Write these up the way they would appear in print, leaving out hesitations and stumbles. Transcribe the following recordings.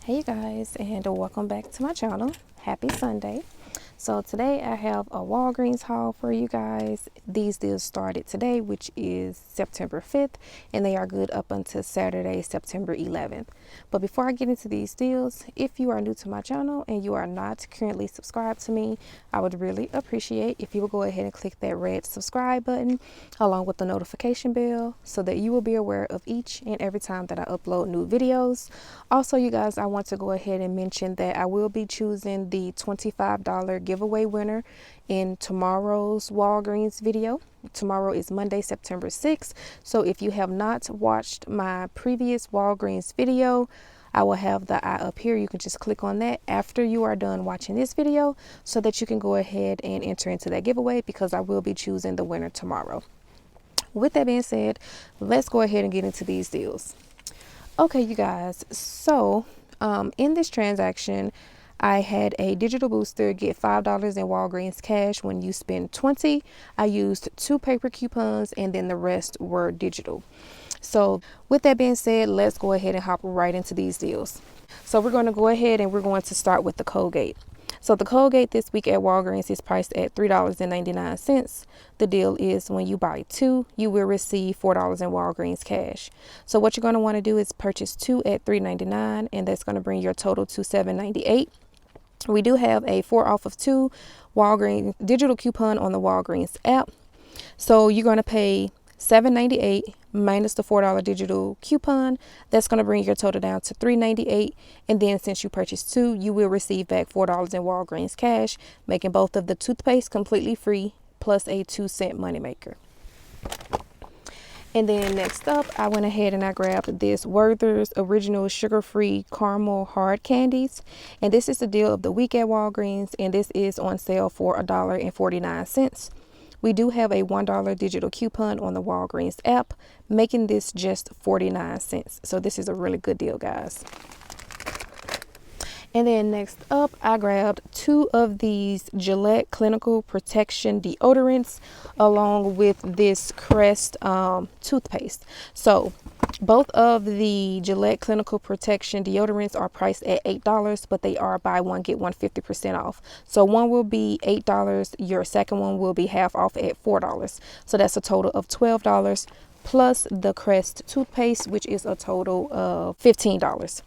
Hey you guys, and welcome back to my channel. Happy Sunday. So today I have a Walgreens haul for you guys. These deals started today, which is September 5th, and they are good up until Saturday, September 11th. But before I get into these deals, if you are new to my channel and you are not currently subscribed to me, I would really appreciate if you will go ahead and click that red subscribe button along with the notification bell so that you will be aware of each and every time that I upload new videos. Also, you guys, I want to go ahead and mention that I will be choosing the $25 giveaway winner in tomorrow's Walgreens video. Tomorrow is Monday, September 6th. So if you have not watched my previous Walgreens video, I will have the eye up here. You can just click on that after you are done watching this video so that you can go ahead and enter into that giveaway, because I will be choosing the winner tomorrow. With that being said, let's go ahead and get into these deals. Okay, you guys, so in this transaction, I had a digital booster get $5 in Walgreens cash when you spend $20. I used 2 paper coupons and then the rest were digital. So with that being said, let's go ahead and hop right into these deals. So we're going to go ahead and we're going to start with the Colgate. So the Colgate this week at Walgreens is priced at $3.99. The deal is when you buy 2, you will receive $4 in Walgreens cash. So what you're going to want to do is purchase 2 at $3.99, and that's going to bring your total to $7.98. We do have a 4 off of 2 Walgreens digital coupon on the Walgreens app. So you're going to pay $7.98 minus the $4 digital coupon. That's going to bring your total down to $3.98. And then since you purchased 2, you will receive back $4 in Walgreens cash, making both of the toothpaste completely free plus a 2-cent moneymaker. And then next up, I went ahead and I grabbed this Werther's original sugar-free caramel hard candies. And this is the deal of the week at Walgreens, and this is on sale for $1.49. We do have a $1 digital coupon on the Walgreens app, making this just 49 cents. So this is a really good deal, guys. And then next up, I grabbed 2 of these Gillette Clinical Protection Deodorants along with this Crest toothpaste. So both of the Gillette Clinical Protection Deodorants are priced at $8, but they are buy one, get one 50% off. So one will be $8. Your second one will be half off at $4. So that's a total of $12 plus the Crest toothpaste, which is a total of $15.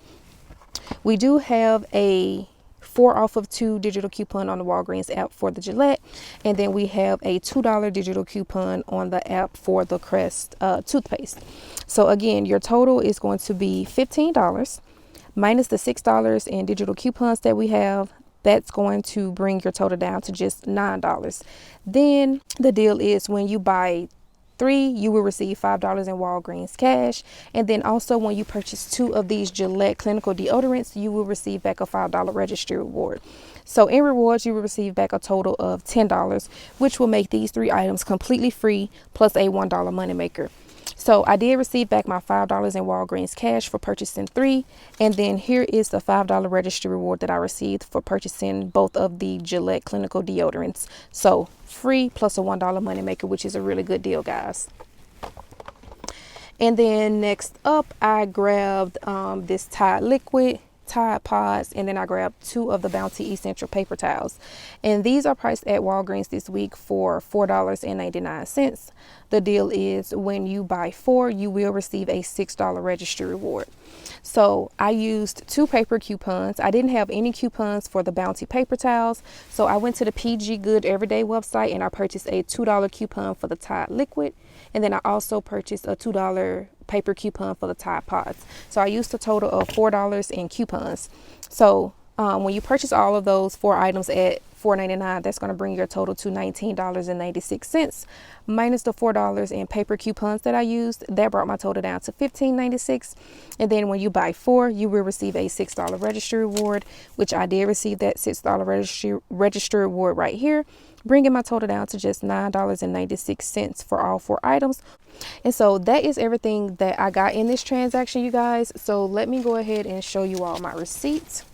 We do have a 4 off of 2 digital coupon on the Walgreens app for the Gillette. And then we have a $2 digital coupon on the app for the Crest toothpaste. So again, your total is going to be $15 minus the $6 in digital coupons that we have. That's going to bring your total down to just $9. Then the deal is when you buy 3, you will receive $5 in Walgreens cash. And then also when you purchase 2 of these Gillette clinical deodorants, you will receive back a $5 registry reward. So in rewards, you will receive back a total of $10, which will make these 3 items completely free plus a $1 moneymaker. So I did receive back my $5 in Walgreens cash for purchasing 3. And then here is the $5 registry reward that I received for purchasing both of the Gillette clinical deodorants. So free plus a $1 moneymaker, which is a really good deal, guys. And then next up, I grabbed this Tide liquid, Tide Pods, and then I grabbed 2 of the Bounty Essential paper towels. And these are priced at Walgreens this week for $4.99. The deal is when you buy 4, you will receive a $6 registry reward. So I used 2 paper coupons. I didn't have any coupons for the Bounty paper towels. So I went to the PG Good Everyday website and I purchased a $2 coupon for the Tide liquid. And then I also purchased a $2 paper coupon for the Tide Pods. So I used a total of $4 in coupons. So when you purchase all of those 4 items at $4.99, that's going to bring your total to $19.96 minus the $4 in paper coupons that I used. That brought my total down to $15.96. And then when you buy 4, you will receive a $6 registry reward, which I did receive that $6 registry reward right here, bringing my total down to just $9.96 for all 4 items. And so that is everything that I got in this transaction, you guys. So let me go ahead and show you all my receipts.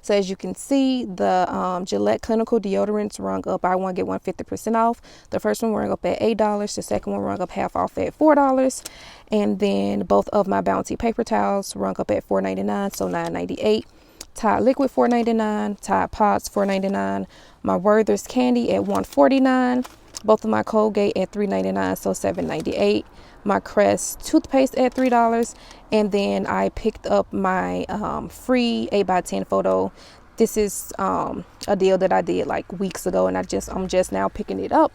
So as you can see, the Gillette clinical deodorants rung up buy one get one 50% off. The first one rung up at $8. The second one rung up half off at $4. And then both of my Bounty paper towels rung up at $4.99, so $9.98. Tide liquid $4.99, Tide Pods $4.99, my Werther's candy at $1.49, both of my Colgate at $3.99, so $7.98, my Crest toothpaste at $3, and then I picked up my free 8x10 photo. This is a deal that I did like weeks ago, and I'm just now picking it up.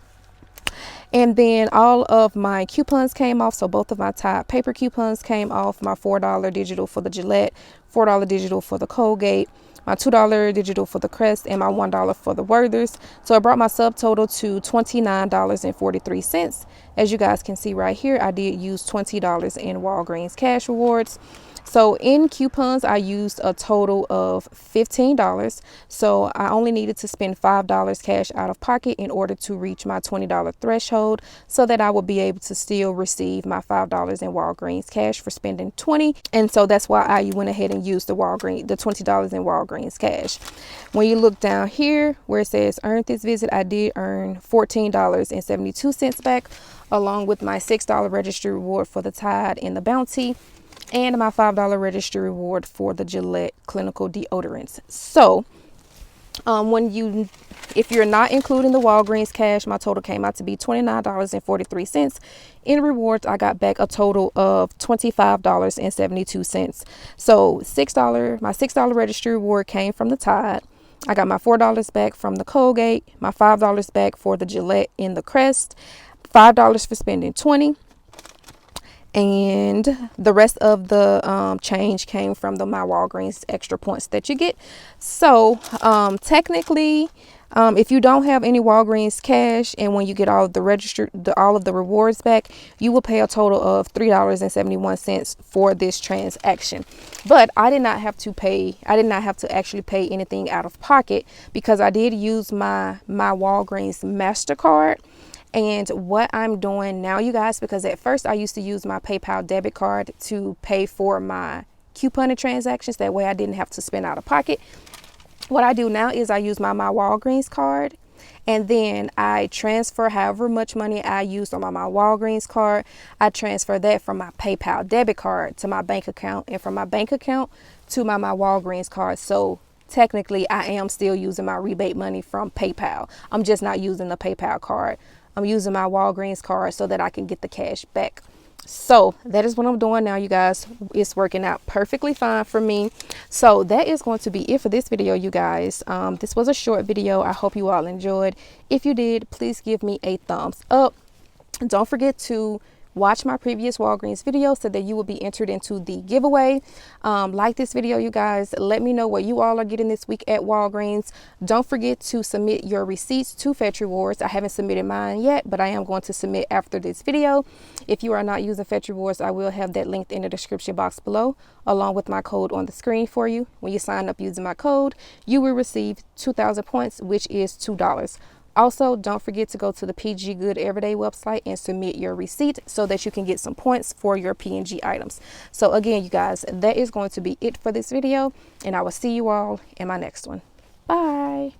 And then all of my coupons came off. So both of my Tide paper coupons came off. My $4 digital for the Gillette, $4 digital for the Colgate, my $2 digital for the Crest, and my $1 for the Werther's. So I brought my subtotal to $29.43. As you guys can see right here, I did use $20 in Walgreens cash rewards. So in coupons, I used a total of $15. So I only needed to spend $5 cash out of pocket in order to reach my $20 threshold, so that I would be able to still receive my $5 in Walgreens cash for spending $20. And so that's why I went ahead and used the $20 in Walgreens cash. When you look down here where it says earned this visit, I did earn $14.72 back, along with my $6 registry reward for the Tide and the Bounty, and my $5 registry reward for the Gillette clinical deodorants. So if you're not including the Walgreens cash, my total came out to be $29.43. In rewards, I got back a total of $25.72. So my $6 registry reward came from the Tide. I got my $4 back from the Colgate, my $5 back for the Gillette and the Crest, $5 for spending $20. And the rest of the change came from my Walgreens extra points that you get. So technically, if you don't have any Walgreens cash, and when you get all of the rewards back, you will pay a total of $3.71 for this transaction. But I did not have to actually pay anything out of pocket, because I did use my Walgreens MasterCard. And what I'm doing now, you guys, because at first I used to use my PayPal debit card to pay for my couponing transactions. That way I didn't have to spend out of pocket. What I do now is I use my Walgreens card, and then I transfer however much money I used on my Walgreens card. I transfer that from my PayPal debit card to my bank account, and from my bank account to my Walgreens card. So technically I am still using my rebate money from PayPal. I'm just not using the PayPal card. I'm using my Walgreens card so that I can get the cash back. So that is what I'm doing now, you guys. It's working out perfectly fine for me. So that is going to be it for this video, you guys. This was a short video. I hope you all enjoyed. If you did, please give me a thumbs up. Don't forget to watch my previous Walgreens video so that you will be entered into the giveaway. Like this video, you guys. Let me know what you all are getting this week at Walgreens. Don't forget to submit your receipts to Fetch Rewards. I haven't submitted mine yet, but I am going to submit after this video. If you are not using Fetch Rewards, I will have that linked in the description box below, along with my code on the screen for you. When you sign up using my code, you will receive 2,000 points, which is $2. Also, don't forget to go to the PG Good Everyday website and submit your receipt so that you can get some points for your P&G items. So again, you guys, that is going to be it for this video, and I will see you all in my next one. Bye.